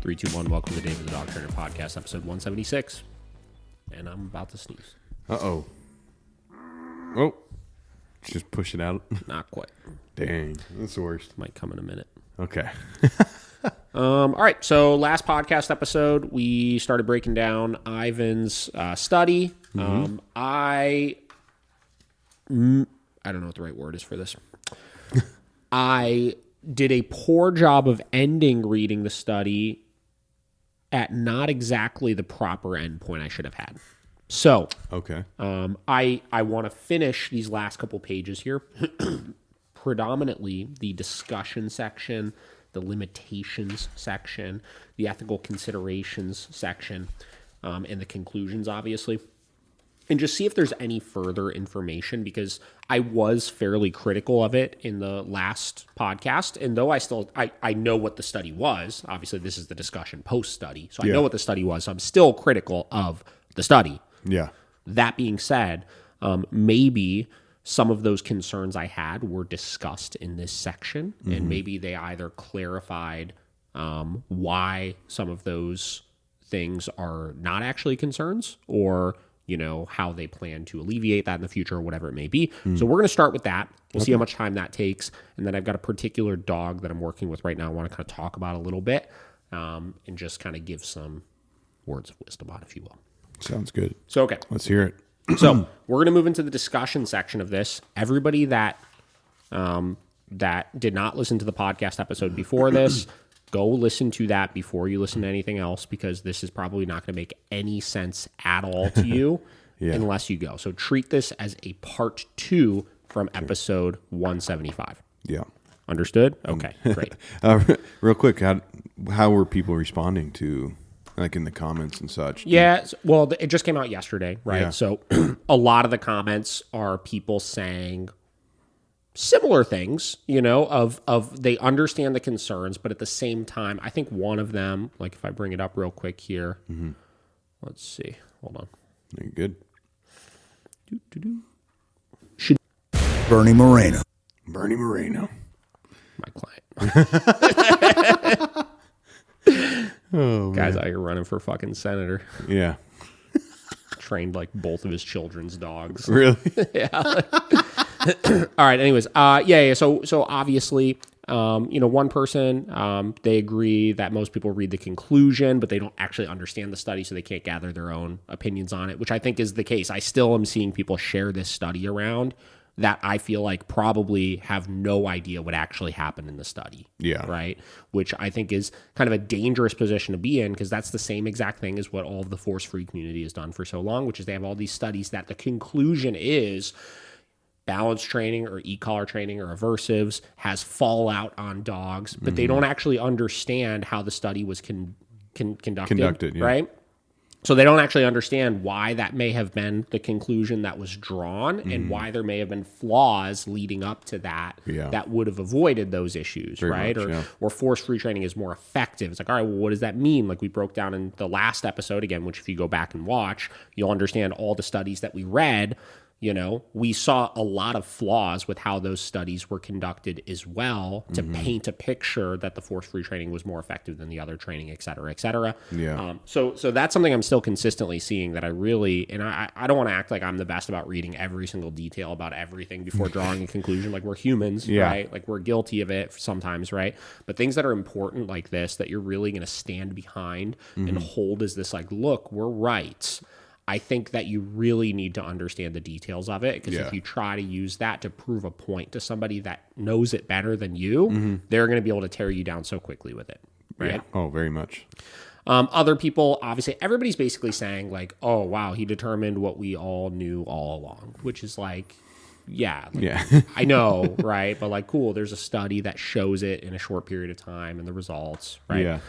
3, 2, 1. Welcome to the David the Dog Trainer Podcast, episode 176. And I'm about to sneeze. Uh-oh. Oh. Just push it out. Not quite. Dang. That's the worst. Might come in a minute. Okay. All right. So last podcast episode, we started breaking down Ivan's study. I don't know what the right word is for this. I did a poor job of ending reading the study at not exactly the proper endpoint I should have had. So, okay. I want to finish these last couple pages here. Predominantly the discussion section, the limitations section, the ethical considerations section, and the conclusions, obviously. And just see if there's any further information, because I was fairly critical of it in the last podcast. And though I know what the study was, obviously this is the discussion post-study, so I know what the study was, so I'm still critical of the study. Yeah. That being said, maybe some of those concerns I had were discussed in this section, and maybe they either clarified why some of those things are not actually concerns, or how they plan to alleviate that in the future, or whatever it may be. So we're going to start with that. We'll see how much time that takes. And then I've got a particular dog that I'm working with right now I want to kind of talk about a little bit, and just kind of give some words of wisdom on, if you will. Sounds good. So, okay. Let's hear it. So we're going to move into the discussion section of this. Everybody that did not listen to the podcast episode before this, go listen to that before you listen to anything else, because this is probably not going to make any sense at all to you unless you go. So treat this as a part 2 from episode 175. Yeah. Understood? Okay, great. Real quick, how were people responding to, like, in the comments and such? Yeah, well, it just came out yesterday, right? Yeah. So a lot of the comments are people saying similar things, of they understand the concerns, but at the same time, I think one of them, like if I bring it up real quick here, let's see, hold on. You're good. Bernie Moreno. My client. Guys out here running for fucking senator. Yeah. Trained like both of his children's dogs. Really? Yeah. All right. Anyways, So obviously, one person, they agree that most people read the conclusion, but they don't actually understand the study, so they can't gather their own opinions on it, which I think is the case. I still am seeing people share this study around that I feel like probably have no idea what actually happened in the study. Yeah. Right? Which I think is kind of a dangerous position to be in, because that's the same exact thing as what all of the force-free community has done for so long, which is they have all these studies that the conclusion is balance training or Ecollar training or aversives has fallout on dogs, but they don't actually understand how the study was conducted, right? So they don't actually understand why that may have been the conclusion that was drawn, and why there may have been flaws leading up to that that would have avoided those issues, right? Or force-free training is more effective. It's like, all right, well, what does that mean? Like we broke down in the last episode, again, which if you go back and watch, you'll understand all the studies that we read. We saw a lot of flaws with how those studies were conducted as well, to paint a picture that the force-free training was more effective than the other training, et cetera, et cetera. Yeah. So that's something I'm still consistently seeing that I really, and I don't want to act like I'm the best about reading every single detail about everything before drawing a conclusion. Like we're humans, right? Like we're guilty of it sometimes, right? But things that are important like this, that you're really going to stand behind and hold as this, like, look, we're right. I think that you really need to understand the details of it, because if you try to use that to prove a point to somebody that knows it better than you, they're going to be able to tear you down so quickly with it, right? Yeah. Oh, very much. Other people, obviously, everybody's basically saying like, oh, wow, he determined what we all knew all along, which is like, I know, right? But like, cool, there's a study that shows it in a short period of time and the results, right?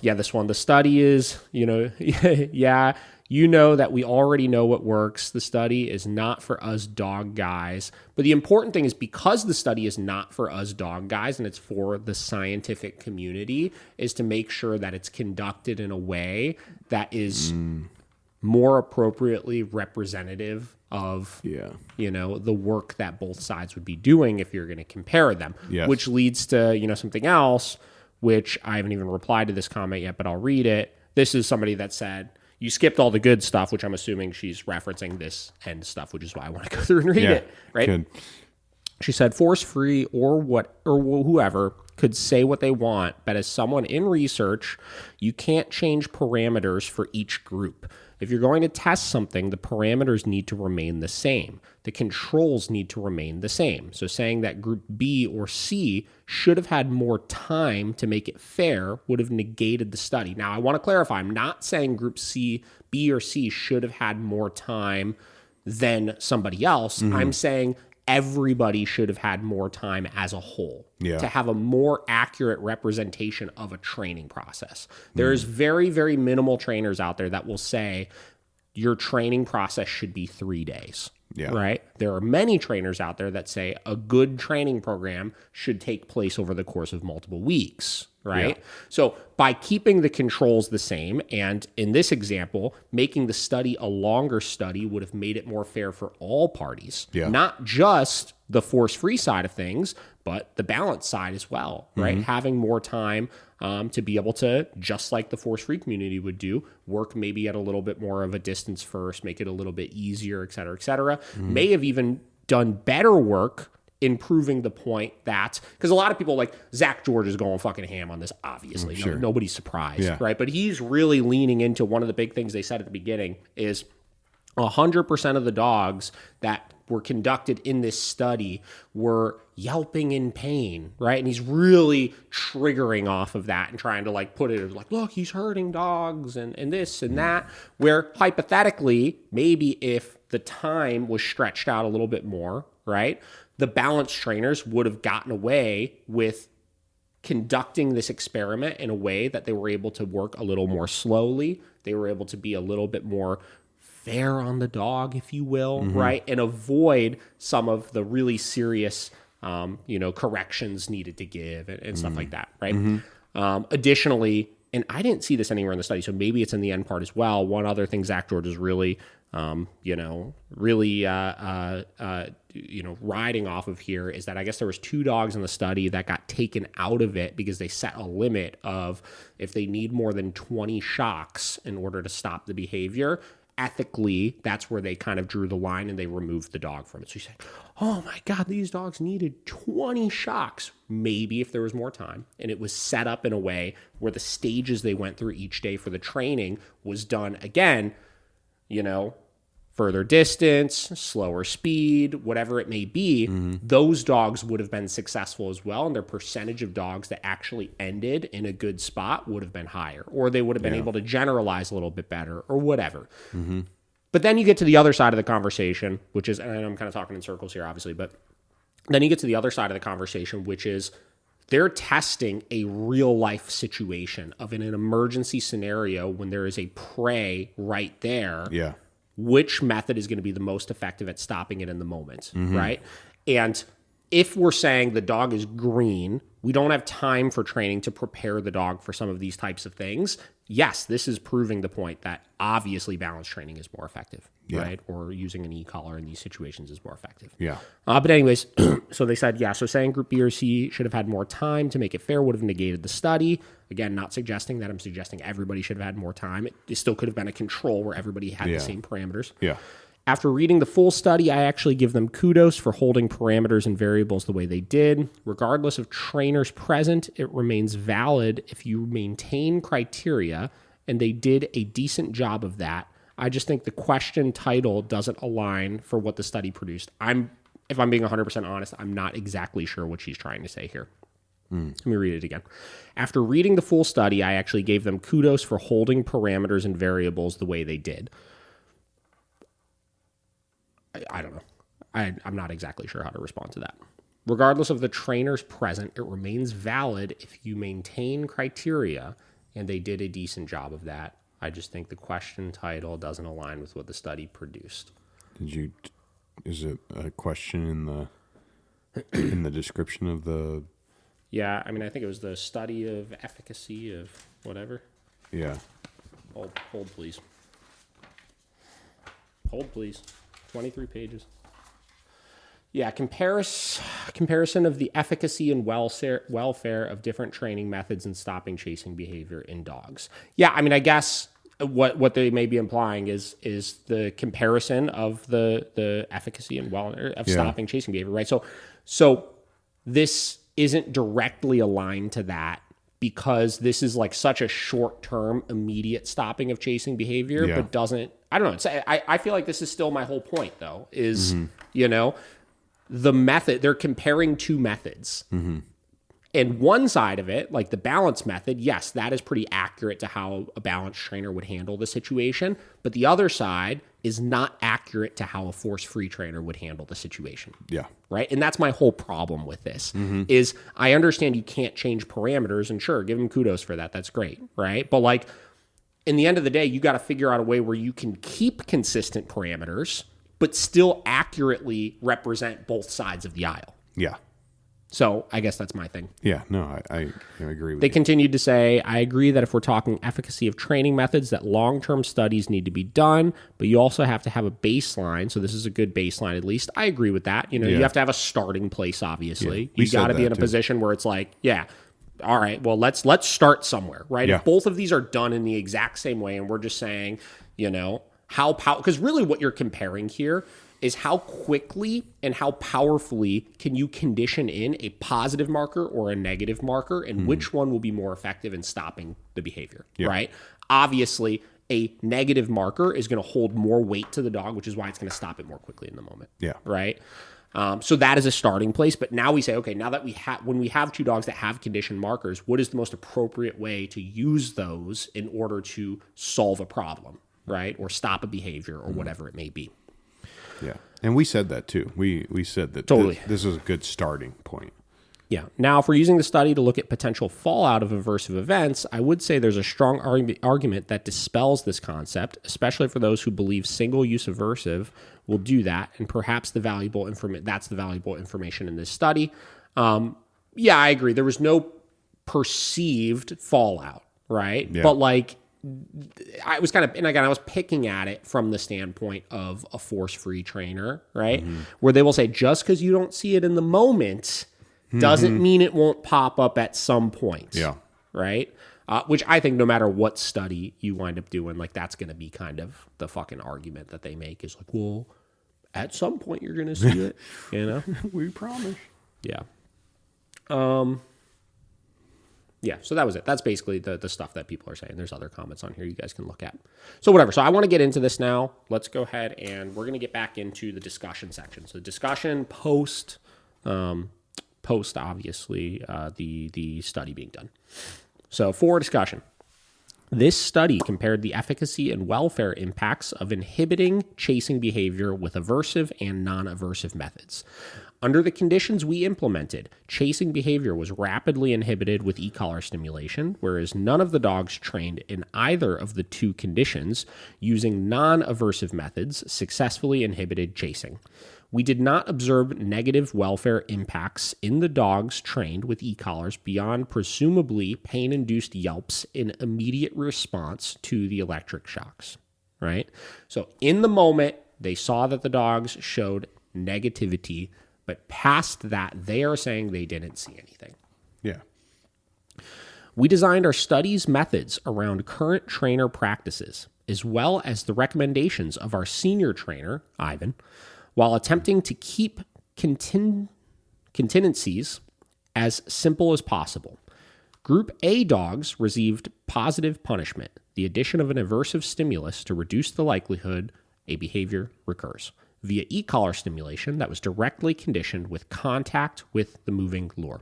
This one, the study is, that we already know what works. The study is not for us dog guys. But the important thing is, because the study is not for us dog guys and it's for the scientific community, is to make sure that it's conducted in a way that is more appropriately representative of, the work that both sides would be doing if you're going to compare them, which leads to, something else, which I haven't even replied to this comment yet, but I'll read it. This is somebody that said, you skipped all the good stuff, which I'm assuming she's referencing this end stuff, which is why I want to go through and read it, right? Good. She said, force-free or whoever could say what they want, but as someone in research, you can't change parameters for each group. If you're going to test something, the parameters need to remain the same. The controls need to remain the same. So saying that group B or C should have had more time to make it fair would have negated the study. Now, I want to clarify, I'm not saying group C, B or C should have had more time than somebody else. I'm saying everybody should have had more time as a whole to have a more accurate representation of a training process. There's very, very minimal trainers out there that will say your training process should be 3 days. Right? There are many trainers out there that say a good training program should take place over the course of multiple weeks. Right? So by keeping the controls the same, and in this example, making the study a longer study would have made it more fair for all parties, not just the force-free side of things, but the balance side as well, right? Having more time to be able to, just like the force-free community would do, work maybe at a little bit more of a distance first, make it a little bit easier, et cetera, may have even done better work in proving the point that, because a lot of people like Zach George is going fucking ham on this, obviously. Nobody's surprised, right? But he's really leaning into one of the big things they said at the beginning is 100% of the dogs that were conducted in this study were yelping in pain, right? And he's really triggering off of that and trying to like put it as like, look, he's hurting dogs and this and that, where hypothetically, maybe if the time was stretched out a little bit more, right? The balance trainers would have gotten away with conducting this experiment in a way that they were able to work a little more slowly. They were able to be a little bit more fair on the dog, if you will, right? And avoid some of the really serious, corrections needed to give and stuff like that, right? Additionally, and I didn't see this anywhere in the study, so maybe it's in the end part as well. One other thing Zach George is really, riding off of here is that I guess there was 2 dogs in the study that got taken out of it because they set a limit of if they need more than 20 shocks in order to stop the behavior. Ethically, that's where they kind of drew the line and they removed the dog from it. So you say, oh my God, these dogs needed 20 shocks. Maybe if there was more time. And it was set up in a way where the stages they went through each day for the training was done again, further distance, slower speed, whatever it may be, those dogs would have been successful as well. And their percentage of dogs that actually ended in a good spot would have been higher, or they would have been able to generalize a little bit better or whatever. But then you get to the other side of the conversation, which is, and I'm kind of talking in circles here, obviously, but then you get to the other side of the conversation, which is they're testing a real life situation of in an emergency scenario when there is a prey right there. Which method is going to be the most effective at stopping it in the moment, right? And if we're saying the dog is green, we don't have time for training to prepare the dog for some of these types of things. Yes, this is proving the point that obviously balance training is more effective, right? Or using an e-collar in these situations is more effective. But anyways, so they said, so saying group B or C should have had more time to make it fair would have negated the study. Again, not suggesting that. I'm suggesting everybody should have had more time. It still could have been a control where everybody had the same parameters. After reading the full study, I actually give them kudos for holding parameters and variables the way they did. Regardless of trainers present, it remains valid if you maintain criteria, and they did a decent job of that. I just think the question title doesn't align for what the study produced. If I'm being 100% honest, I'm not exactly sure what she's trying to say here. Let me read it again. After reading the full study, I actually gave them kudos for holding parameters and variables the way they did. I don't know. I'm not exactly sure how to respond to that. Regardless of the trainers present, it remains valid if you maintain criteria, and they did a decent job of that. I just think the question title doesn't align with what the study produced. Is it a question in the description of the... Yeah, I mean, I think it was the study of efficacy of whatever. Hold please. Hold, please. 23 pages. Yeah, comparison of the efficacy and welfare of different training methods in stopping chasing behavior in dogs. Yeah, I mean, I guess what they may be implying is the comparison of the efficacy and of stopping chasing behavior, right? So this isn't directly aligned to that because this is like such a short-term, immediate stopping of chasing behavior, but doesn't. I don't know. I feel like this is still my whole point, though. Is the method, they're comparing two methods. And one side of it, like the balance method, yes, that is pretty accurate to how a balance trainer would handle the situation. But the other side is not accurate to how a force-free trainer would handle the situation. Yeah. Right? And that's my whole problem with this is I understand you can't change parameters, and sure, give them kudos for that. That's great, right? But like in the end of the day, you got to figure out a way where you can keep consistent parameters but still accurately represent both sides of the aisle. Yeah. So I guess that's my thing. Yeah, no, I agree with They you. continued to say, I agree that if we're talking efficacy of training methods, that long-term studies need to be done, but you also have to have a baseline. So this is a good baseline, at least. I agree with that. You have to have a starting place, obviously. Yeah, you got to be in a position where it's like, all right, well, let's start somewhere, right? Yeah. If both of these are done in the exact same way, and we're just saying, because really what you're comparing here is how quickly and how powerfully can you condition in a positive marker or a negative marker, and which one will be more effective in stopping the behavior, right? Obviously, a negative marker is going to hold more weight to the dog, which is why it's going to stop it more quickly in the moment, right? So that is a starting place. But now we say, okay, now that when we have two dogs that have conditioned markers, what is the most appropriate way to use those in order to solve a problem, right? Or stop a behavior or whatever it may be. Yeah. And we said that too. We said that Totally. this is a good starting point. Yeah. Now, if we're using the study to look at potential fallout of aversive events, I would say there's a strong argument that dispels this concept, especially for those who believe single-use aversive will do that, and perhaps that's the valuable information in this study. Yeah, I agree. There was no perceived fallout, right? Yeah. But like, I was and again, I was picking at it from the standpoint of a force-free trainer, right? Where they will say, just because you don't see it in the moment doesn't mean it won't pop up at some point. Yeah. Right? Which I think no matter what study you wind up doing, like that's going to be kind of the fucking argument that they make is like, well, at some point you're going to see it, We promise. Yeah. Yeah, so that was it. That's basically the stuff that people are saying. There's other comments on here you guys can look at. So whatever. So I want to get into this now. Let's go ahead and we're going to get back into the discussion section. So discussion post obviously the study being done. So for discussion, this study compared the efficacy and welfare impacts of inhibiting chasing behavior with aversive and non-aversive methods. Under the conditions we implemented, chasing behavior was rapidly inhibited with e-collar stimulation, whereas none of the dogs trained in either of the two conditions using non-aversive methods successfully inhibited chasing. We did not observe negative welfare impacts in the dogs trained with e-collars beyond presumably pain-induced yelps in immediate response to the electric shocks, right? So in the moment, they saw that the dogs showed negativity, but past that, they are saying they didn't see anything. Yeah. We designed our studies methods around current trainer practices, as well as the recommendations of our senior trainer, Ivan, while attempting to keep contingencies as simple as possible. Group A dogs received positive punishment, the addition of an aversive stimulus to reduce the likelihood a behavior recurs, via e-collar stimulation that was directly conditioned with contact with the moving lure.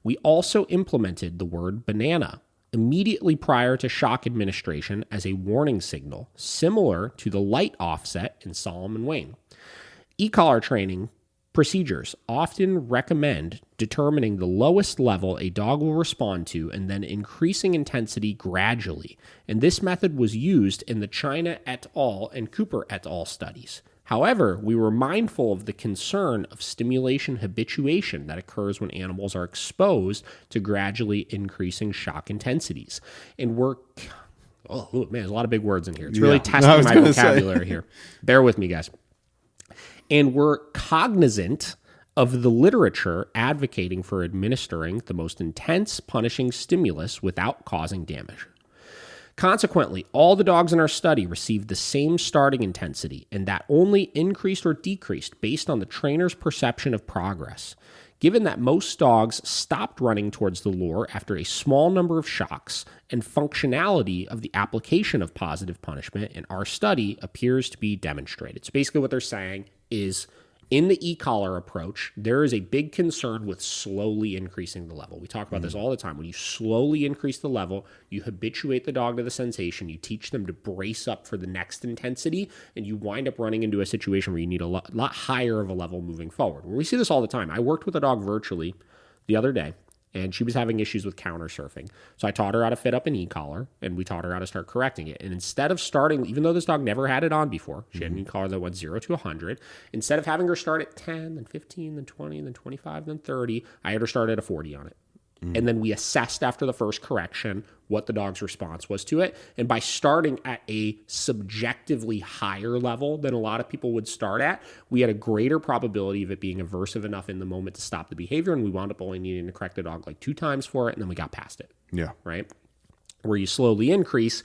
We also implemented the word banana immediately prior to shock administration as a warning signal, similar to the light offset in Solomon Wayne. E-collar training procedures often recommend determining the lowest level a dog will respond to and then increasing intensity gradually, and this method was used in the China et al. And Cooper et al. Studies. However, we were mindful of the concern of stimulation habituation that occurs when animals are exposed to gradually increasing shock intensities. And there's a lot of big words in here. It's really testing my vocabulary here. Bear with me, guys. and we're cognizant of the literature advocating for administering the most intense punishing stimulus without causing damage. Consequently, all the dogs in our study received the same starting intensity, and that only increased or decreased based on the trainer's perception of progress. Given that most dogs stopped running towards the lure after a small number of shocks, and functionality of the application of positive punishment in our study appears to be demonstrated. So basically what they're saying is, in the Ecollar approach, there is a big concern with slowly increasing the level. We talk about this all the time. When you slowly increase the level, you habituate the dog to the sensation, you teach them to brace up for the next intensity, and you wind up running into a situation where you need a lot higher of a level moving forward. We see this all the time. I worked with a dog virtually the other day, and she was having issues with counter surfing. So I taught her how to fit up an e-collar, and we taught her how to start correcting it. And instead of starting, even though this dog never had it on before, she had an e-collar that went 0 to 100, instead of having her start at 10, then 15, then 20, then 25, then 30, I had her start at a 40 on it. And then we assessed after the first correction what the dog's response was to it. And by starting at a subjectively higher level than a lot of people would start at, we had a greater probability of it being aversive enough in the moment to stop the behavior. And we wound up only needing to correct the dog like 2 times for it. And then we got past it. Yeah. Right? Where you slowly increase,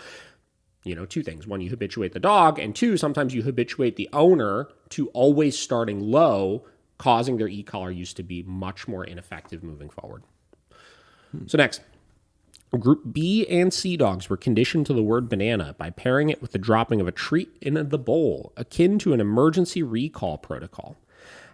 2 things. 1, you habituate the dog. And 2, sometimes you habituate the owner to always starting low, causing their e-collar use to be much more ineffective moving forward. So next, Group B and C dogs were conditioned to the word banana by pairing it with the dropping of a treat in the bowl, akin to an emergency recall protocol.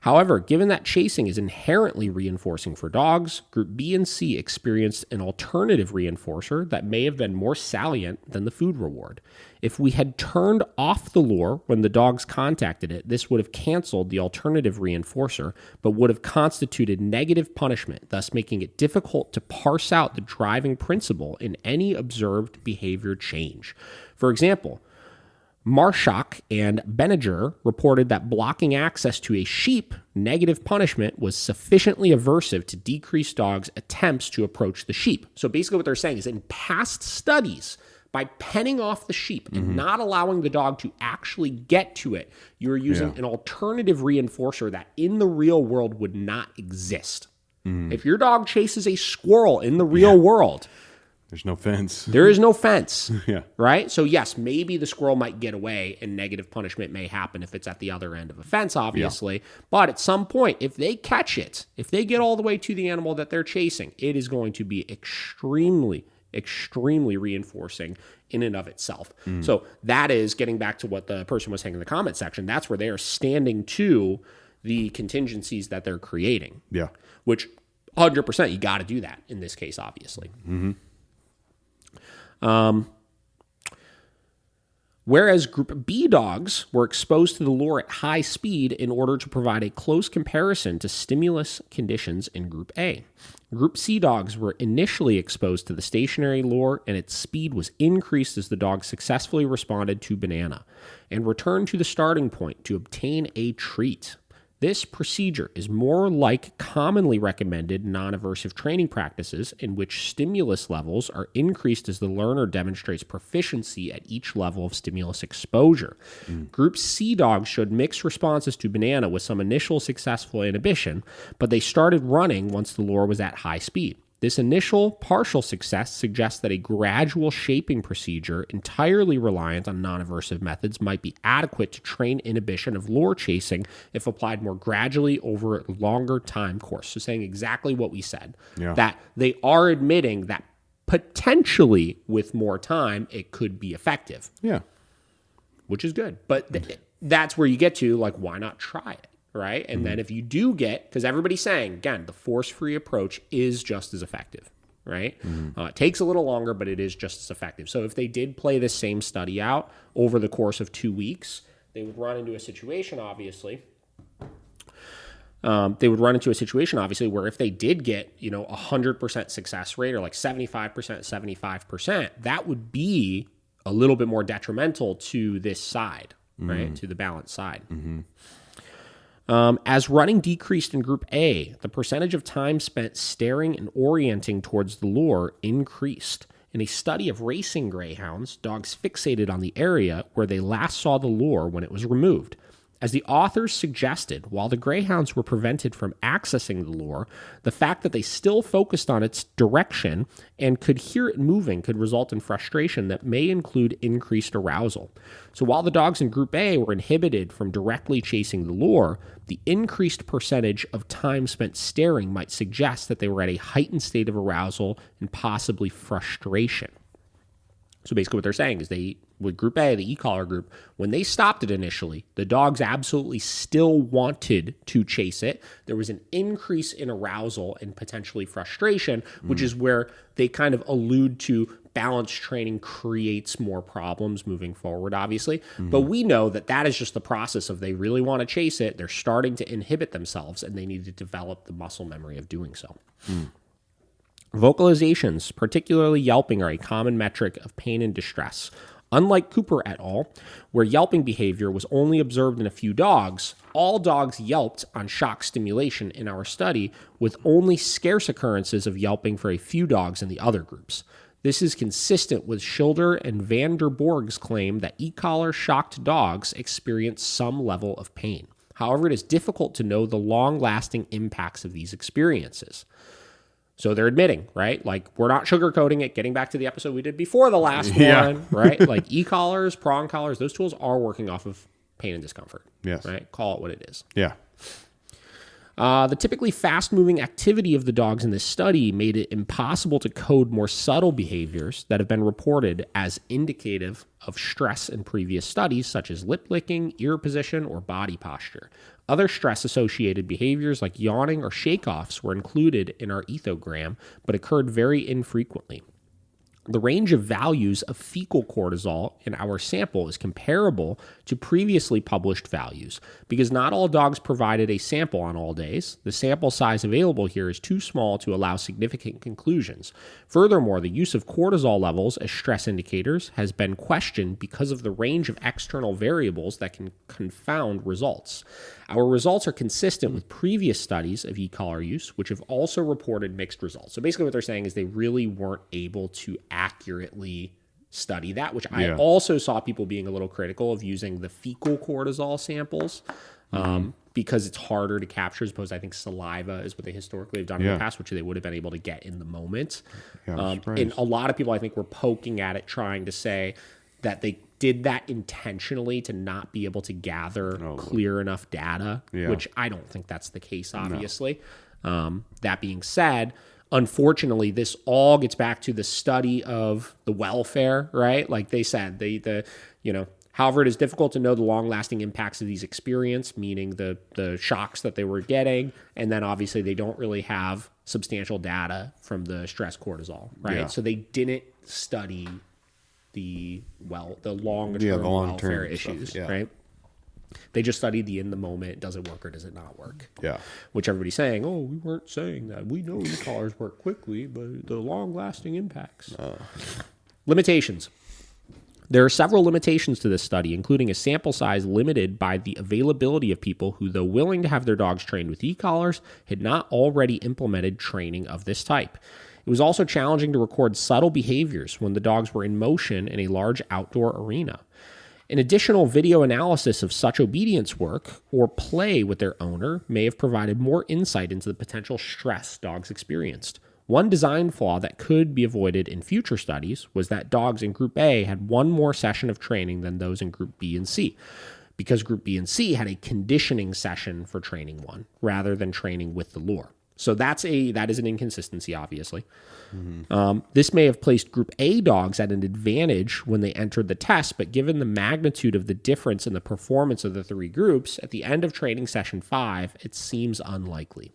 However, given that chasing is inherently reinforcing for dogs, Group B and C experienced an alternative reinforcer that may have been more salient than the food reward. If we had turned off the lure when the dogs contacted it, this would have canceled the alternative reinforcer, but would have constituted negative punishment, thus making it difficult to parse out the driving principle in any observed behavior change. For example, Marshak and Benninger reported that blocking access to a sheep, negative punishment, was sufficiently aversive to decrease dogs' attempts to approach the sheep. So basically what they're saying is in past studies, by penning off the sheep and not allowing the dog to actually get to it, you're using an alternative reinforcer that in the real world would not exist. If your dog chases a squirrel in the real world, there's no fence. there is no fence, Yeah. right? So yes, maybe the squirrel might get away and negative punishment may happen if it's at the other end of a fence, obviously. But at some point, if they catch it, if they get all the way to the animal that they're chasing, it is going to be extremely reinforcing in and of itself. So that is getting back to what the person was saying in the comment section. That's where they are standing to the contingencies that they're creating. Yeah. Which 100%, you got to do that in this case, obviously. Whereas Group B dogs were exposed to the lure at high speed in order to provide a close comparison to stimulus conditions in Group A. Group C dogs were initially exposed to the stationary lure, and its speed was increased as the dog successfully responded to banana and returned to the starting point to obtain a treat. This procedure is more like commonly recommended non-aversive training practices in which stimulus levels are increased as the learner demonstrates proficiency at each level of stimulus exposure. Group C dogs showed mixed responses to banana with some initial successful inhibition, but they started running once the lure was at high speed. This initial partial success suggests that a gradual shaping procedure entirely reliant on non-aversive methods might be adequate to train inhibition of lure chasing if applied more gradually over a longer time course. So saying exactly what we said, that they are admitting that potentially with more time, it could be effective. Yeah. Which is good. But that's where you get to, like, why not try it? Right? And then if you do get, because everybody's saying, again, the force-free approach is just as effective, right? It takes a little longer, but it is just as effective. So if they did play this same study out over the course of 2 weeks, they would run into a situation, obviously. Where if they did get, 100% success rate or like 75%, that would be a little bit more detrimental to this side, right? To the balanced side. As running decreased in Group A, the percentage of time spent staring and orienting towards the lure increased. In a study of racing greyhounds, dogs fixated on the area where they last saw the lure when it was removed. As the authors suggested, while the greyhounds were prevented from accessing the lure, the fact that they still focused on its direction and could hear it moving could result in frustration that may include increased arousal. So while the dogs in Group A were inhibited from directly chasing the lure, the increased percentage of time spent staring might suggest that they were at a heightened state of arousal and possibly frustration. So basically what they're saying is with Group A, the Ecollar group, when they stopped it initially, the dogs absolutely still wanted to chase it. There was an increase in arousal and potentially frustration, which is where they kind of allude to balance training creates more problems moving forward, obviously. But we know that that is just the process of they really want to chase it. They're starting to inhibit themselves, and they need to develop the muscle memory of doing so. Vocalizations, particularly yelping, are a common metric of pain and distress. Unlike Cooper et al., where yelping behavior was only observed in a few dogs, all dogs yelped on shock stimulation in our study, with only scarce occurrences of yelping for a few dogs in the other groups. This is consistent with Schilder and van der Borg's claim that E-collar shocked dogs experience some level of pain. However, it is difficult to know the long-lasting impacts of these experiences. So they're admitting, right? Like, we're not sugarcoating it. Getting back to the episode we did before the last one, right? Like e-collars, prong collars, those tools are working off of pain and discomfort. Yes. Right? Call it what it is. Yeah. The typically fast-moving activity of the dogs in this study made it impossible to code more subtle behaviors that have been reported as indicative of stress in previous studies, such as lip licking, ear position, or body posture. Other stress-associated behaviors like yawning or shake-offs were included in our ethogram, but occurred very infrequently. The range of values of fecal cortisol in our sample is comparable to previously published values because not all dogs provided a sample on all days. The sample size available here is too small to allow significant conclusions. Furthermore, the use of cortisol levels as stress indicators has been questioned because of the range of external variables that can confound results. Our results are consistent with previous studies of e-collar use, which have also reported mixed results. So basically what they're saying is they really weren't able to accurately study that, which I also saw people being a little critical of using the fecal cortisol samples because it's harder to capture as opposed to, I think, saliva is what they historically have done in the past, which they would have been able to get in the moment. And a lot of people, I think, were poking at it, trying to say that they did that intentionally to not be able to gather clear enough data, which I don't think that's the case, obviously. That being said, unfortunately, this all gets back to the study of the welfare, right? Like they said, however, it is difficult to know the long-lasting impacts of these experiences, meaning the shocks that they were getting, and then obviously they don't really have substantial data from the stress cortisol, right? Yeah. So they didn't study the long-term welfare issues, right? They just studied the in the moment, does it work or does it not work? Yeah. Which everybody's saying, oh, we weren't saying that. We know e-collars work quickly, but the long-lasting impacts. Limitations. There are several limitations to this study, including a sample size limited by the availability of people who, though willing to have their dogs trained with e-collars, had not already implemented training of this type. It was also challenging to record subtle behaviors when the dogs were in motion in a large outdoor arena. An additional video analysis of such obedience work or play with their owner may have provided more insight into the potential stress dogs experienced. One design flaw that could be avoided in future studies was that dogs in Group A had one more session of training than those in Group B and C, because Group B and C had a conditioning session for training one rather than training with the lure. So that is an inconsistency, obviously. This may have placed Group A dogs at an advantage when they entered the test, but given the magnitude of the difference in the performance of the three groups, at the end of training session 5, it seems unlikely.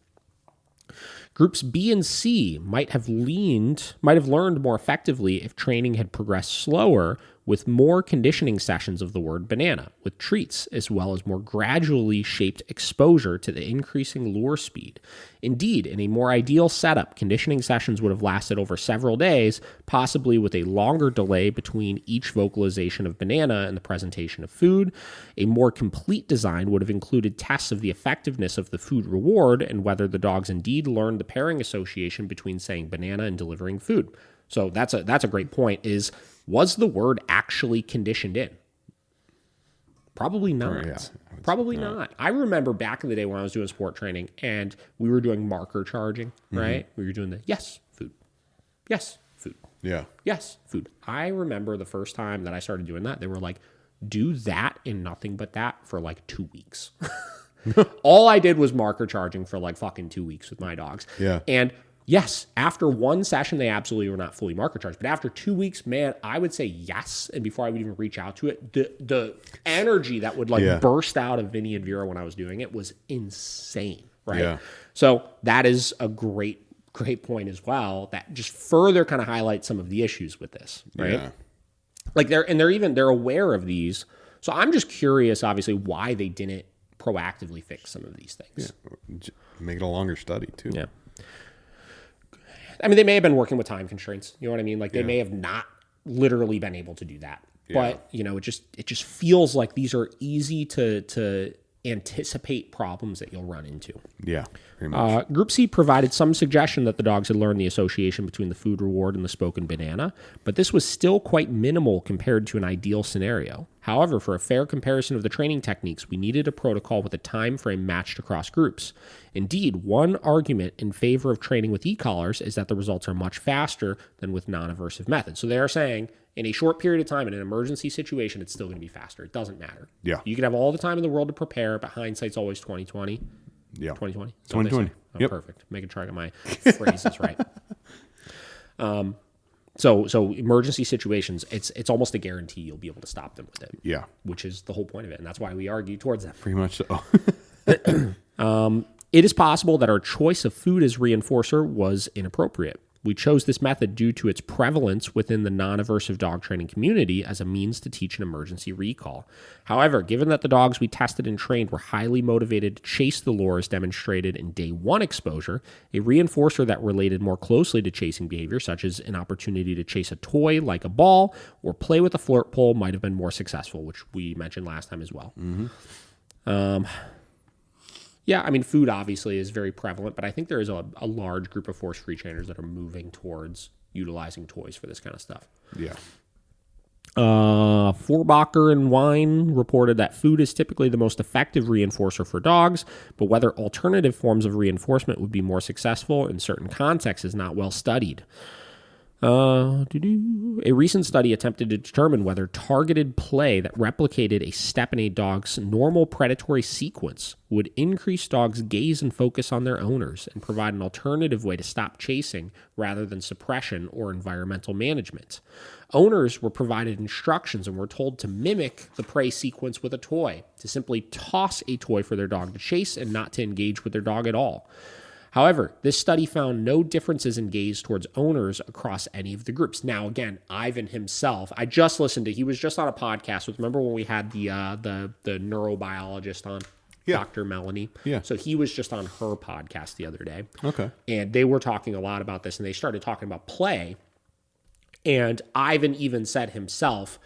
Groups B and C might have learned more effectively if training had progressed slower with more conditioning sessions of the word banana, with treats, as well as more gradually shaped exposure to the increasing lure speed. Indeed, in a more ideal setup, conditioning sessions would have lasted over several days, possibly with a longer delay between each vocalization of banana and the presentation of food. A more complete design would have included tests of the effectiveness of the food reward and whether the dogs indeed learned the pairing association between saying banana and delivering food. So that's a great point, was the word actually conditioned in? Probably not. Probably not. I remember back in the day when I was doing sport training and we were doing marker charging, right? We were doing the yes, food. Yes, food. Yeah. Yes, food. I remember the first time that I started doing that, they were like, do that and nothing but that for like 2 weeks. All I did was marker charging for like fucking 2 weeks with my dogs. Yeah. And yes, after one session, they absolutely were not fully marker charged. But after 2 weeks, man, I would say yes. And before I would even reach out to it, the energy that would like burst out of Vinny and Vera when I was doing it was insane, right? Yeah. So that is a great point as well. That just further kind of highlights some of the issues with this, right? Yeah. Like they're aware of these. So I'm just curious, obviously, why they didn't proactively fix some of these things. Yeah. Make it a longer study too. Yeah. I mean, they may have been working with time constraints. You know what I mean? Like they may have not literally been able to do that. Yeah. But it just feels like these are easy to anticipate problems that you'll run into. Yeah. Very much. Group C provided some suggestion that the dogs had learned the association between the food reward and the spoken banana, but this was still quite minimal compared to an ideal scenario. However, for a fair comparison of the training techniques, we needed a protocol with a time frame matched across groups. Indeed, one argument in favor of training with e-collars is that the results are much faster than with non-aversive methods. So they are saying in a short period of time, in an emergency situation, it's still going to be faster. It doesn't matter. Yeah. You can have all the time in the world to prepare, but hindsight's always 20/20. Yeah. 20/20. 20/20. Oh, perfect. Making sure I get my phrases right. So emergency situations, it's almost a guarantee you'll be able to stop them with it. Yeah. Which is the whole point of it, and that's why we argue towards that. Pretty much so. It is possible that our choice of food as reinforcer was inappropriate. We chose this method due to its prevalence within the non-aversive dog training community as a means to teach an emergency recall. However, given that the dogs we tested and trained were highly motivated to chase the lure as demonstrated in day one exposure, a reinforcer that related more closely to chasing behavior, such as an opportunity to chase a toy like a ball or play with a flirt pole, might have been more successful, which we mentioned last time as well. Yeah, I mean, food obviously is very prevalent, but I think there is a large group of force-free trainers that are moving towards utilizing toys for this kind of stuff. Yeah. Forbacher and Wine reported that food is typically the most effective reinforcer for dogs, but whether alternative forms of reinforcement would be more successful in certain contexts is not well studied. A recent study attempted to determine whether targeted play that replicated a step in a dog's normal predatory sequence would increase dogs' gaze and focus on their owners and provide an alternative way to stop chasing rather than suppression or environmental management. Owners were provided instructions and were told to mimic the prey sequence with a toy, to simply toss a toy for their dog to chase and not to engage with their dog at all. However, this study found no differences in gaze towards owners across any of the groups. Now, again, Ivan himself, I just listened to, he was just on a podcast with, remember when we had the neurobiologist on, Dr. Melanie? Yeah. So he was just on her podcast the other day. Okay. And they were talking a lot about this, and they started talking about play. And Ivan even said himself,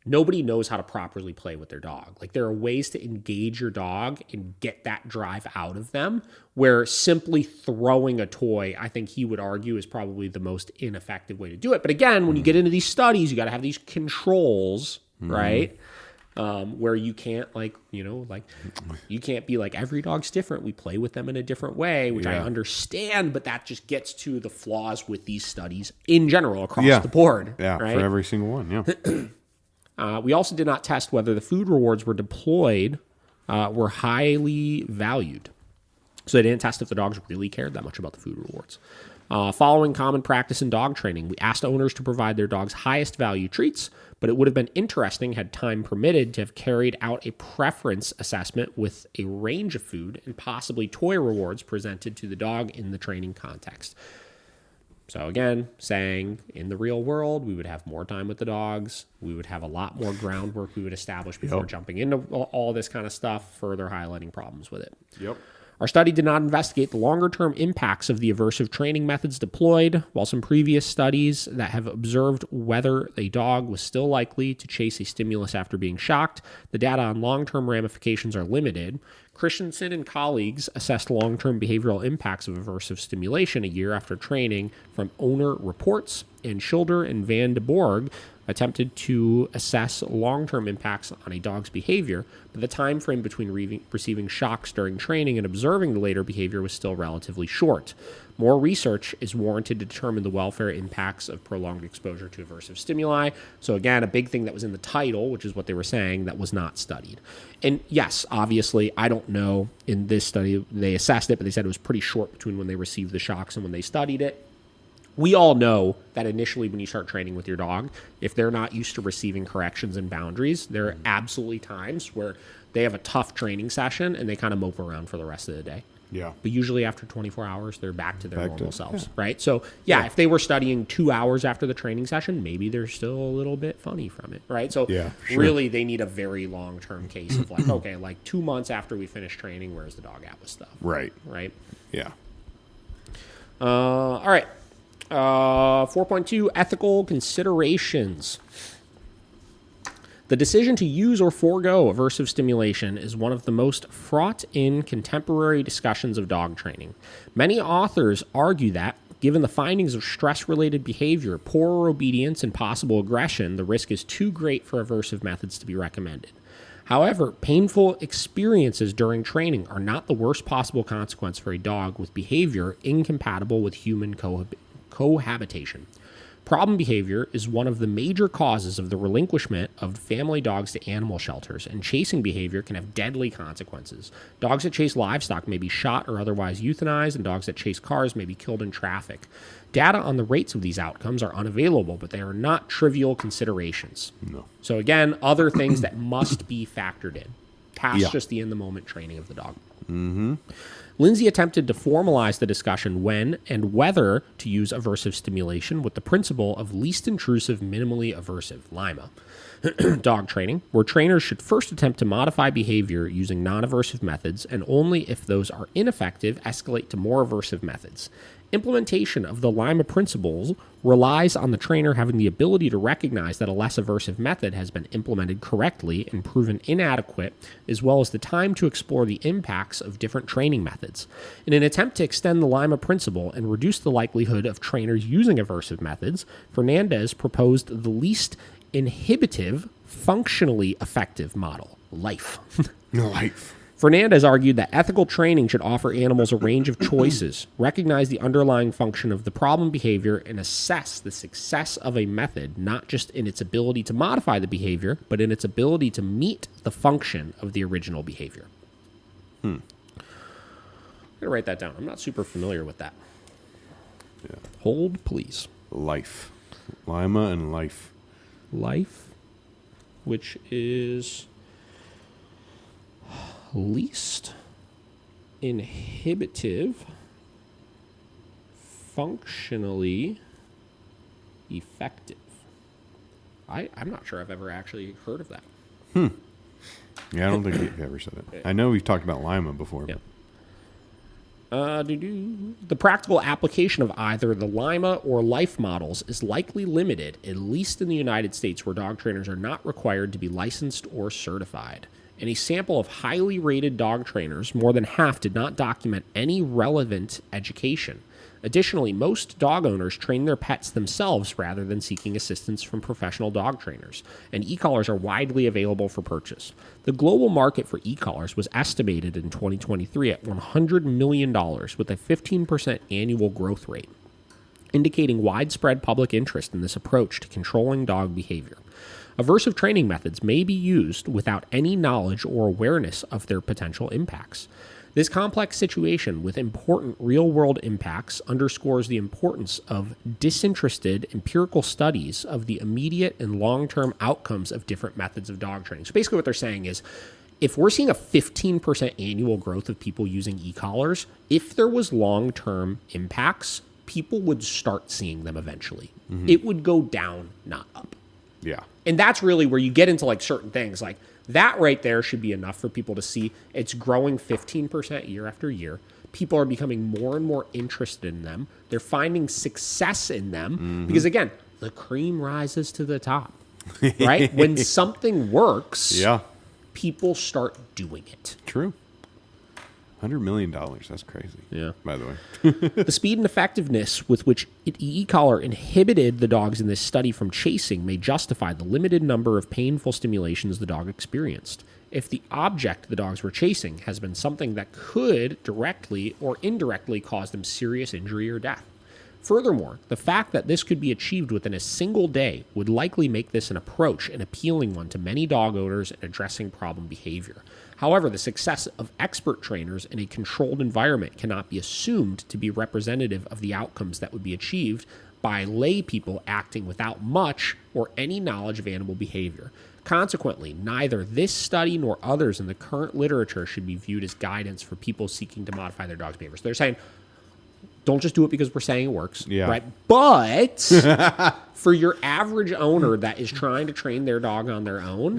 nobody knows how to properly play with their dog. Like, there are ways to engage your dog and get that drive out of them, where simply throwing a toy, I think he would argue, is probably the most ineffective way to do it. But again, when you get into these studies, you got to have these controls, right? Where you can't you can't be like, every dog's different. We play with them in a different way, which I understand, but that just gets to the flaws with these studies in general across the board. Yeah, right? for every single one, We also did not test whether the food rewards were deployed were highly valued. So they didn't test if the dogs really cared that much about the food rewards. Following common practice in dog training, we asked owners to provide their dogs highest value treats, but it would have been interesting, had time permitted, to have carried out a preference assessment with a range of food and possibly toy rewards presented to the dog in the training context. So again, saying in the real world, we would have more time with the dogs. We would have a lot more groundwork we would establish before jumping into all this kind of stuff, further highlighting problems with it. Yep. Our study did not investigate the longer-term impacts of the aversive training methods deployed, while some previous studies that have observed whether a dog was still likely to chase a stimulus after being shocked. The data on long-term ramifications are limited. Christensen and colleagues assessed long-term behavioral impacts of aversive stimulation a year after training from owner reports and Schilder and Van de Borg attempted to assess long-term impacts on a dog's behavior, but the time frame between receiving shocks during training and observing the later behavior was still relatively short. More research is warranted to determine the welfare impacts of prolonged exposure to aversive stimuli. So again, a big thing that was in the title, which is what they were saying, that was not studied. And yes, obviously, I don't know, in this study, they assessed it, but they said it was pretty short between when they received the shocks and when they studied it. We all know that initially when you start training with your dog, if they're not used to receiving corrections and boundaries, there are absolutely times where they have a tough training session and they kind of mope around for the rest of the day. Yeah. But usually after 24 hours, they're back to their normal selves, right? So, if they were studying 2 hours after the training session, maybe they're still a little bit funny from it, right? So, really, they need a very long-term case of like, okay, like 2 months after we finish training, where's the dog at with stuff? Right. Right? Yeah. All right. 4.2, ethical considerations. The decision to use or forego aversive stimulation is one of the most fraught in contemporary discussions of dog training. Many authors argue that, given the findings of stress-related behavior, poor obedience, and possible aggression, the risk is too great for aversive methods to be recommended. However, painful experiences during training are not the worst possible consequence for a dog with behavior incompatible with human cohabitation. Problem behavior is one of the major causes of the relinquishment of family dogs to animal shelters, and chasing behavior can have deadly consequences. Dogs that chase livestock may be shot or otherwise euthanized, and dogs that chase cars may be killed in traffic. Data on the rates of these outcomes are unavailable, but they are not trivial considerations. No. So again, other things that must be factored in, past just the in-the-moment training of the dog. Mm-hmm. Lindsay attempted to formalize the discussion when and whether to use aversive stimulation with the principle of least intrusive, minimally aversive, LIMA, dog training, where trainers should first attempt to modify behavior using non-aversive methods, and only if those are ineffective, escalate to more aversive methods. Implementation of the LIMA principles relies on the trainer having the ability to recognize that a less aversive method has been implemented correctly and proven inadequate, as well as the time to explore the impacts of different training methods. In an attempt to extend the LIMA principle and reduce the likelihood of trainers using aversive methods, Fernandez proposed the least inhibitive, functionally effective model, LIFE. Life. Fernandez argued that ethical training should offer animals a range of choices, recognize the underlying function of the problem behavior, and assess the success of a method not just in its ability to modify the behavior, but in its ability to meet the function of the original behavior. I'm going to write that down. I'm not super familiar with that. Yeah. Hold, please. Life. Lima and life. Life, which is least inhibitive, functionally effective. I'm not sure I've ever actually heard of that. Yeah, I don't think you've ever said it. I know we've talked about Lima before. Yeah. The practical application of either the Lima or Life models is likely limited, at least in the United States, where dog trainers are not required to be licensed or certified. In a sample of highly rated dog trainers, more than half did not document any relevant education. Additionally, most dog owners train their pets themselves rather than seeking assistance from professional dog trainers, and e-collars are widely available for purchase. The global market for e-collars was estimated in 2023 at $100 million, with a 15% annual growth rate, indicating widespread public interest in this approach to controlling dog behavior. Aversive training methods may be used without any knowledge or awareness of their potential impacts. This complex situation with important real-world impacts underscores the importance of disinterested empirical studies of the immediate and long-term outcomes of different methods of dog training. So basically what they're saying is, if we're seeing a 15% annual growth of people using e-collars, if there was long-term impacts, people would start seeing them eventually. Mm-hmm. It would go down, not up. Yeah. And that's really where you get into like certain things. Like that right there should be enough for people to see it's growing 15% year after year. People are becoming more and more interested in them. They're finding success in them because, again, the cream rises to the top, right? When something works, people start doing it. True. $100 million. That's crazy. Yeah. By the way. The speed and effectiveness with which Ecollar inhibited the dogs in this study from chasing may justify the limited number of painful stimulations the dog experienced. If the object the dogs were chasing has been something that could directly or indirectly cause them serious injury or death. Furthermore, the fact that this could be achieved within a single day would likely make this an approach, an appealing one to many dog owners in addressing problem behavior. However, the success of expert trainers in a controlled environment cannot be assumed to be representative of the outcomes that would be achieved by lay people acting without much or any knowledge of animal behavior. Consequently, neither this study nor others in the current literature should be viewed as guidance for people seeking to modify their dog's behaviors. They're saying, don't just do it because we're saying it works, right? But for your average owner that is trying to train their dog on their own,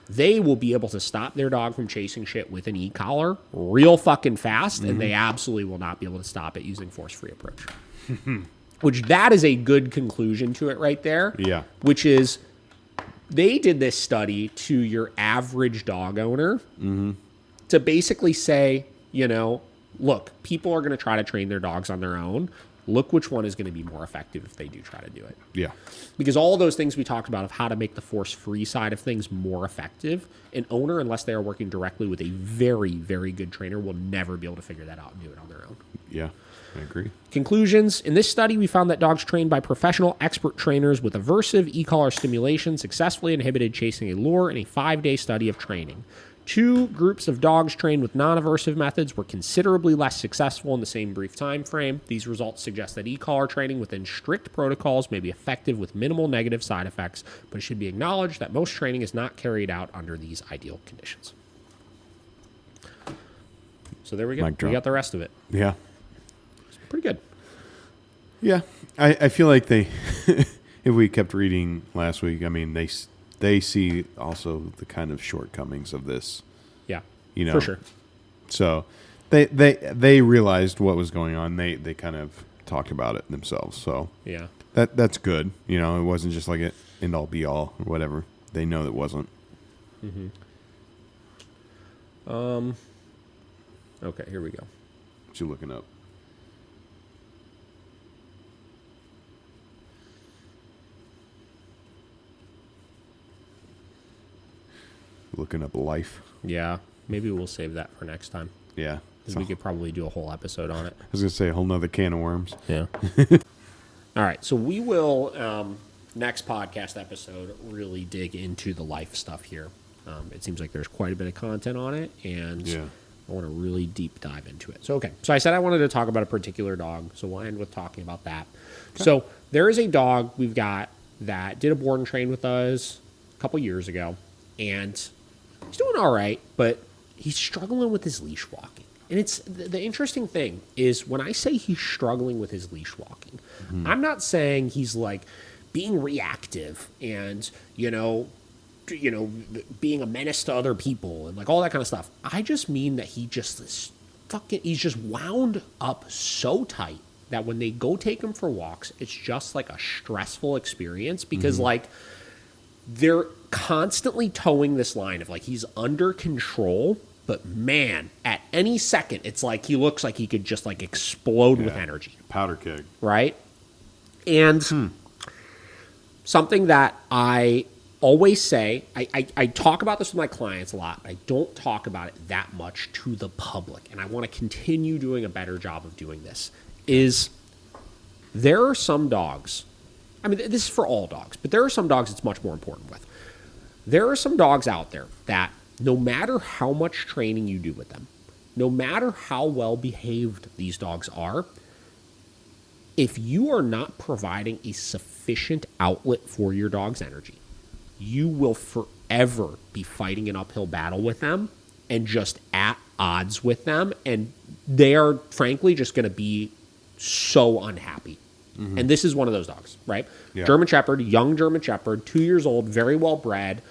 they will be able to stop their dog from chasing shit with an e-collar real fucking fast, and they absolutely will not be able to stop it using force-free approach. Which that is a good conclusion to it right there. Yeah. Which is, they did this study to your average dog owner to basically say, you know, look, people are going to try to train their dogs on their own. Look which one is going to be more effective if they do try to do it. Yeah. Because all those things we talked about of how to make the force-free side of things more effective, an owner, unless they are working directly with a very, very good trainer, will never be able to figure that out and do it on their own. Yeah, I agree. Conclusions. In this study, we found that dogs trained by professional expert trainers with aversive e-collar stimulation successfully inhibited chasing a lure in a 5-day study of training. 2 groups of dogs trained with non-aversive methods were considerably less successful in the same brief time frame. These results suggest that e-collar training within strict protocols may be effective with minimal negative side effects, but it should be acknowledged that most training is not carried out under these ideal conditions. So there we go. We got the rest of it. Yeah. It's pretty good. Yeah. I feel like they, if we kept reading last week, I mean, they see also the kind of shortcomings of this. Yeah, you know, for sure. So they realized what was going on. They kind of talked about it themselves. So yeah, that's good. You know, it wasn't just like an end all be all or whatever. They know it wasn't. Okay, here we go. What you looking up? Looking up life. Yeah, maybe we'll save that for next time. Yeah. Because we could probably do a whole episode on it. I was going to say a whole nother can of worms. Yeah. All right, so we will, next podcast episode, really dig into the life stuff here. It seems like there's quite a bit of content on it, and I want to really deep dive into it. So, okay. So I said I wanted to talk about a particular dog, so we'll end with talking about that. Okay. So there is a dog we've got that did a board and train with us a couple years ago, and he's doing all right, but he's struggling with his leash walking. And it's the interesting thing is when I say he's struggling with his leash walking, I'm not saying he's like being reactive and, you know, being a menace to other people and like all that kind of stuff. I just mean that he's just wound up so tight that when they go take him for walks, it's just like a stressful experience because like they're constantly towing this line of like he's under control, but man, at any second, it's like he looks like he could just like explode with energy. Powder keg. Right? And something that I always say, I talk about this with my clients a lot, but I don't talk about it that much to the public. And I want to continue doing a better job of doing this, is there are some dogs, I mean, this is for all dogs, but there are some dogs it's much more important with. There are some dogs out there that no matter how much training you do with them, no matter how well behaved these dogs are, if you are not providing a sufficient outlet for your dog's energy, you will forever be fighting an uphill battle with them and just at odds with them. And they are frankly just going to be so unhappy. And this is one of those dogs, right? Yeah. German Shepherd, young German Shepherd, 2 years old, very well bred.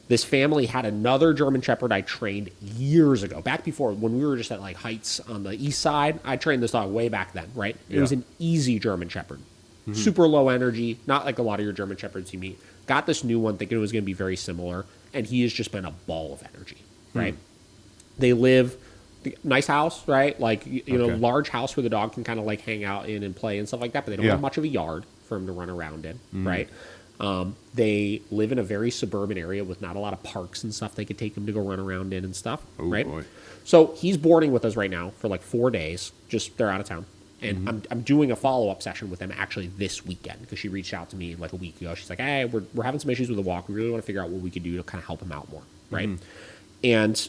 This family had another German Shepherd I trained years ago, back before when we were just at like Heights on the east side. I trained this dog way back then, right? It was an easy German Shepherd. Super low energy, not like a lot of your German Shepherds you meet. Got this new one thinking it was going to be very similar, and he has just been a ball of energy, right? They live nice house, right? Like, you know, Okay. large house where the dog can kind of like hang out in and play and stuff like that, but they don't Yeah. have much of a yard for him to run around in, right? They live in a very suburban area with not a lot of parks and stuff they could take him to go run around in and stuff, Oh, right? boy. So he's boarding with us right now for like 4 days. Just they're out of town. And I'm doing a follow-up session with them actually this weekend because she reached out to me like a week ago. She's like, hey, we're having some issues with the walk. We really want to figure out what we could do to kind of help him out more, right? And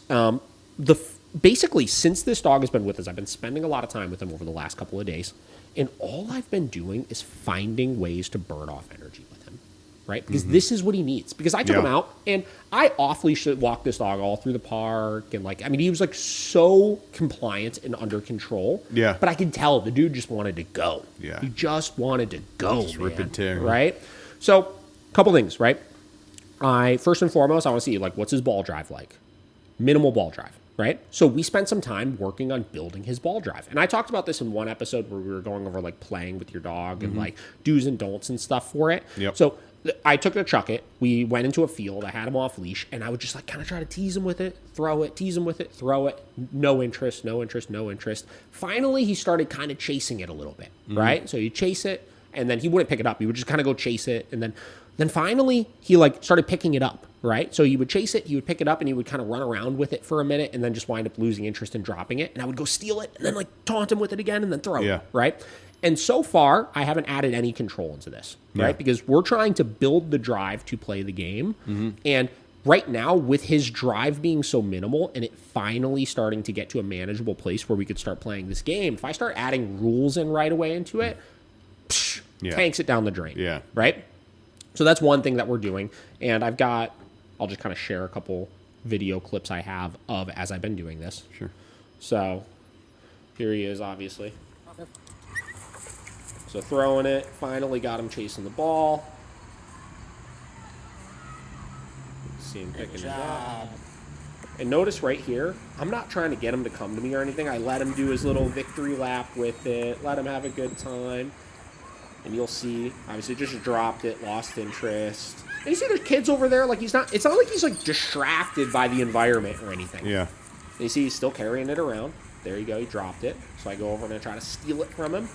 basically, since this dog has been with us, I've been spending a lot of time with him over the last couple of days. And all I've been doing is finding ways to burn off energy with him, right? Because this is what he needs. Because I took him out, and I off-leash walked this dog all through the park. And, like, I mean, he was, like, so compliant and under control. Yeah. But I could tell the dude just wanted to go. Yeah. He just wanted to go, Just rip man, and tear. right? So, a couple things, right? First and foremost, I want to see, like, what's his ball drive like? Minimal ball drive, right? So we spent some time working on building his ball drive. And I talked about this in one episode where we were going over, like, playing with your dog and, like, do's and don'ts and stuff for it. Yep. So I took the chuck it. We went into a field. I had him off leash, and I would just, like, kind of try to tease him with it, throw it, tease him with it, throw it. No interest, no interest, no interest. Finally, he started kind of chasing it a little bit, right? So you chase it, and then he wouldn't pick it up. He would just kind of go chase it, and then finally, he, like, started picking it up, right? So he would chase it, he would pick it up, and he would kind of run around with it for a minute, and then just wind up losing interest and dropping it. And I would go steal it, and then, like, taunt him with it again, and then throw it, right? And so far, I haven't added any control into this, right? Because we're trying to build the drive to play the game. And right now, with his drive being so minimal and it finally starting to get to a manageable place where we could start playing this game, if I start adding rules in right away into it, tanks it down the drain, right? So that's one thing that we're doing. And I'll just kind of share a couple video clips I have of as I've been doing this. Sure. So here he is, obviously. So throwing it, finally got him chasing the ball. See him picking it up. And notice right here, I'm not trying to get him to come to me or anything. I let him do his little victory lap with it, let him have a good time. And you'll see, obviously just dropped it, lost interest. And you see there's kids over there, like it's not like he's like distracted by the environment or anything. Yeah. And you see he's still carrying it around. There you go, he dropped it. So I go over and I try to steal it from him.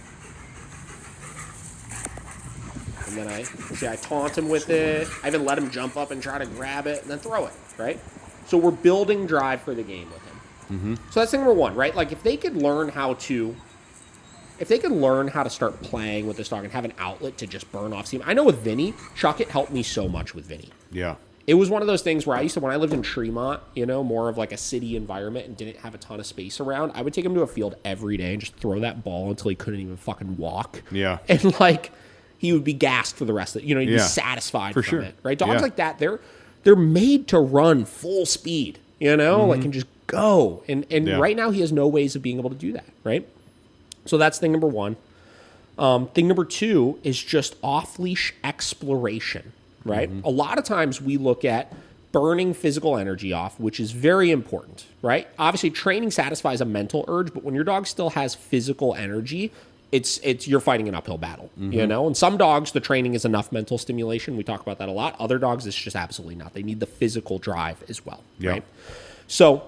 And then I taunt him with it. I even let him jump up and try to grab it and then throw it, right? So we're building drive for the game with him. So that's thing number one, right? Like if they could learn how to start playing with this dog and have an outlet to just burn off steam. I know with Vinny, Chuck It helped me so much with Vinny. Yeah. It was one of those things where when I lived in Tremont, more of like a city environment and didn't have a ton of space around, I would take him to a field every day and just throw that ball until he couldn't even fucking walk. Yeah. And like, he would be gassed for the rest of it. He'd be satisfied for from sure. it, right? Dogs like that, they're made to run full speed, like and just go. And right now he has no ways of being able to do that, right? So that's thing number one. Thing number two is just off-leash exploration, right? A lot of times we look at burning physical energy off, which is very important, right? Obviously, training satisfies a mental urge, but when your dog still has physical energy, it's you're fighting an uphill battle, And some dogs, the training is enough mental stimulation. We talk about that a lot. Other dogs, it's just absolutely not. They need the physical drive as well, right? So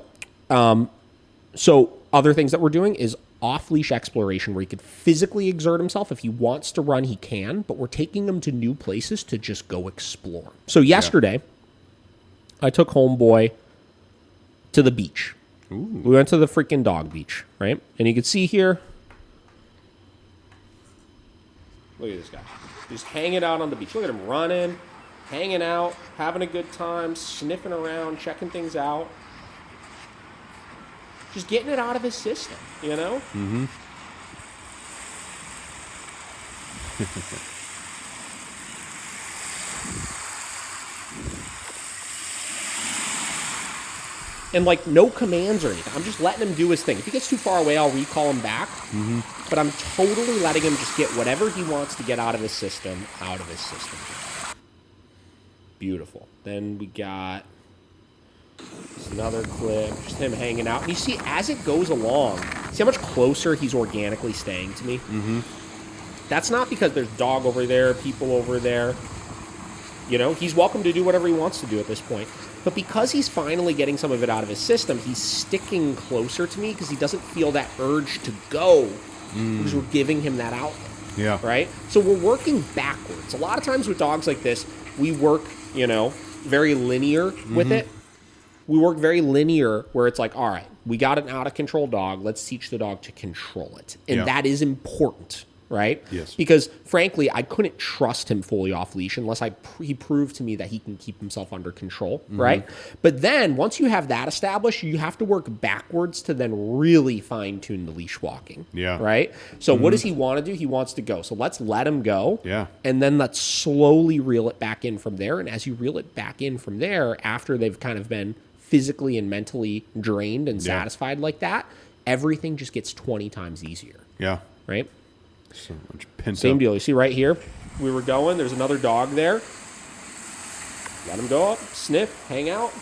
other things that we're doing is off-leash exploration where he could physically exert himself. If he wants to run, he can, but we're taking him to new places to just go explore. So yesterday, I took Homeboy to the beach. Ooh. We went to the freaking dog beach, right? And you can see here, look at this guy. He's hanging out on the beach. Look at him running, hanging out, having a good time, sniffing around, checking things out. Just getting it out of his system, Mm-hmm. And, like, no commands or anything. I'm just letting him do his thing. If he gets too far away, I'll recall him back. Mm-hmm. But I'm totally letting him just get whatever he wants to get out of his system, out of his system. Beautiful. Then we got another clip, just him hanging out. And you see, as it goes along, see how much closer he's organically staying to me? Mm-hmm. That's not because there's dog over there, people over there. He's welcome to do whatever he wants to do at this point. But because he's finally getting some of it out of his system, he's sticking closer to me because he doesn't feel that urge to go because we're giving him that outlet. Yeah. Right? So we're working backwards. A lot of times with dogs like this, we work, very linear with it. We work very linear where it's like, all right, we got an out-of-control dog. Let's teach the dog to control it. And that is important, right? Yes. Because, frankly, I couldn't trust him fully off-leash unless he proved to me that he can keep himself under control, right? But then, once you have that established, you have to work backwards to then really fine-tune the leash walking, right? So what does he want to do? He wants to go. So let's let him go, and then let's slowly reel it back in from there. And as you reel it back in from there, after they've kind of been physically and mentally drained and satisfied like that, everything just gets 20 times easier. Yeah. Right? So much pent Same up. deal. You see right here, we were going, there's another dog there. Let him go up, sniff, hang out.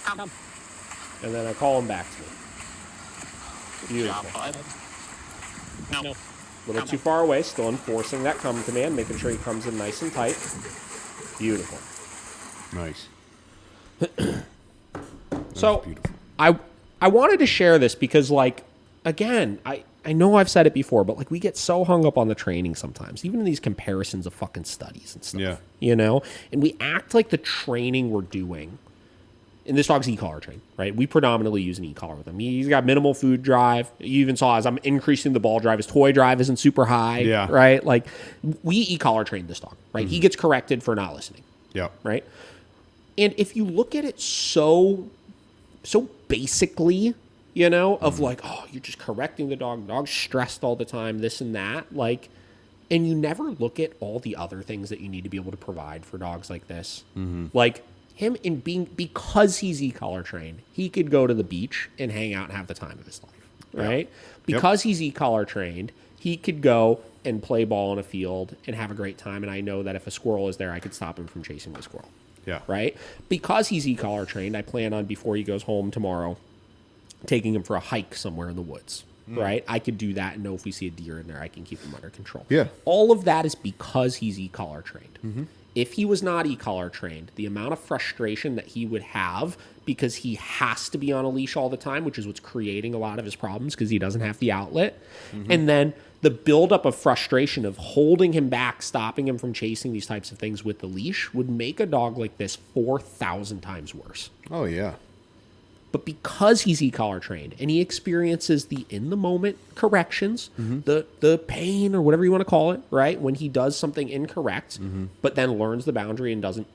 Come. And then I call him back to me. Beautiful. No. A little too far away, still enforcing that come command, making sure he comes in nice and tight. Beautiful. Nice. So beautiful. I wanted to share this because, again, I know I've said it before, but we get so hung up on the training sometimes, even in these comparisons of fucking studies and stuff. Yeah. And we act like the training we're doing. And this dog's Ecollar trained, right? We predominantly use an Ecollar with him. He's got minimal food drive. You even saw as I'm increasing the ball drive, his toy drive isn't super high, right? We Ecollar trained this dog, right? He gets corrected for not listening, right? And if you look at it so basically, of oh, you're just correcting the dog's stressed all the time, this and that, and you never look at all the other things that you need to be able to provide for dogs like this, him because he's Ecollar trained, he could go to the beach and hang out and have the time of his life, right? Because he's Ecollar trained, he could go and play ball in a field and have a great time. And I know that if a squirrel is there, I could stop him from chasing the squirrel. Yeah. Right? Because he's Ecollar trained, I plan on, before he goes home tomorrow, taking him for a hike somewhere in the woods. Right? I could do that and know if we see a deer in there, I can keep him under control. Yeah. All of that is because he's Ecollar trained. If he was not Ecollar trained, the amount of frustration that he would have because he has to be on a leash all the time, which is what's creating a lot of his problems because he doesn't have the outlet. And then the buildup of frustration of holding him back, stopping him from chasing these types of things with the leash would make a dog like this 4,000 times worse. Oh, yeah. But because he's Ecollar trained and he experiences the in-the-moment corrections, the pain or whatever you want to call it, right, when he does something incorrect, but then learns the boundary and doesn't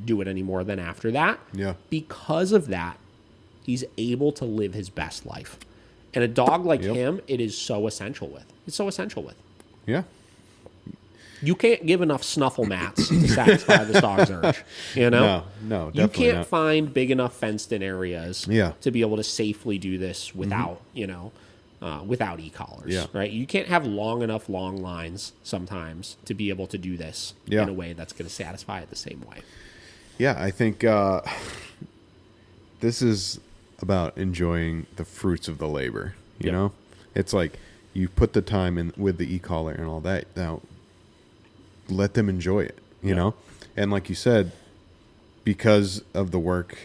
do it anymore then after that, because of that, he's able to live his best life. And a dog like him, it is so essential with. It's so essential with. Yeah. You can't give enough snuffle mats to satisfy this dog's urge. No, definitely you can't not. find big enough fenced-in areas to be able to safely do this without, without e-collars, right? You can't have long lines sometimes to be able to do this in a way that's going to satisfy it the same way. Yeah, I think this is about enjoying the fruits of the labor, you know? It's like you put the time in with the e-collar and all that. Now, let them enjoy it, you know? And like you said, because of the work,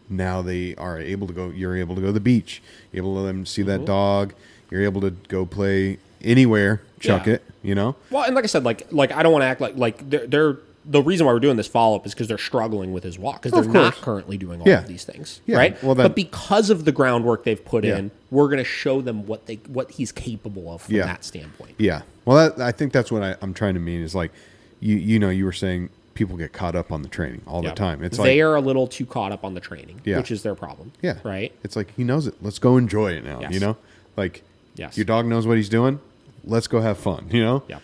now they are able to go, you're able to go to the beach. You're able to let them see that dog. You're able to go play anywhere, chuck it, you know? Well, and like I said, like I don't want to act like they're the reason why we're doing this follow-up is because they're struggling with his walk, because they're not currently doing all of these things, right? Well, but because of the groundwork they've put in, we're going to show them what he's capable of from that standpoint. Yeah. Well, I think that's what I'm trying to mean is like, you know, you were saying people get caught up on the training all the time. It's they are a little too caught up on the training, which is their problem. Yeah. Right? It's like, he knows it. Let's go enjoy it now, you know? Like, your dog knows what he's doing. Let's go have fun, you know? Yeah.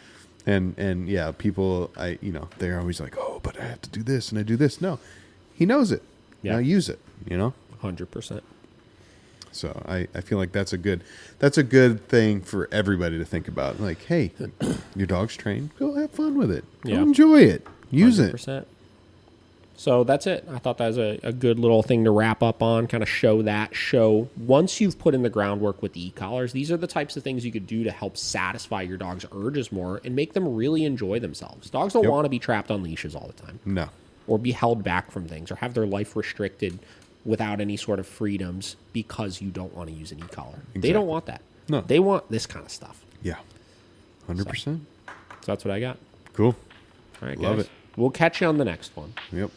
And yeah, people, they're always like, oh, but I have to do this and I do this. No, he knows it. Now use it, you know? 100%. So I feel like that's a good thing for everybody to think about. Like, hey, your dog's trained. Go have fun with it. Go enjoy it. Use 100%. it. So that's it. I thought that was a good little thing to wrap up on, kind of show once you've put in the groundwork with the e-collars, these are the types of things you could do to help satisfy your dog's urges more and make them really enjoy themselves. Dogs don't want to be trapped on leashes all the time. No. Or be held back from things or have their life restricted without any sort of freedoms because you don't want to use an e-collar. Exactly. They don't want that. No. They want this kind of stuff. Yeah. 100%. So that's what I got. Cool. All right, Love guys. it. We'll catch you on the next one. Yep.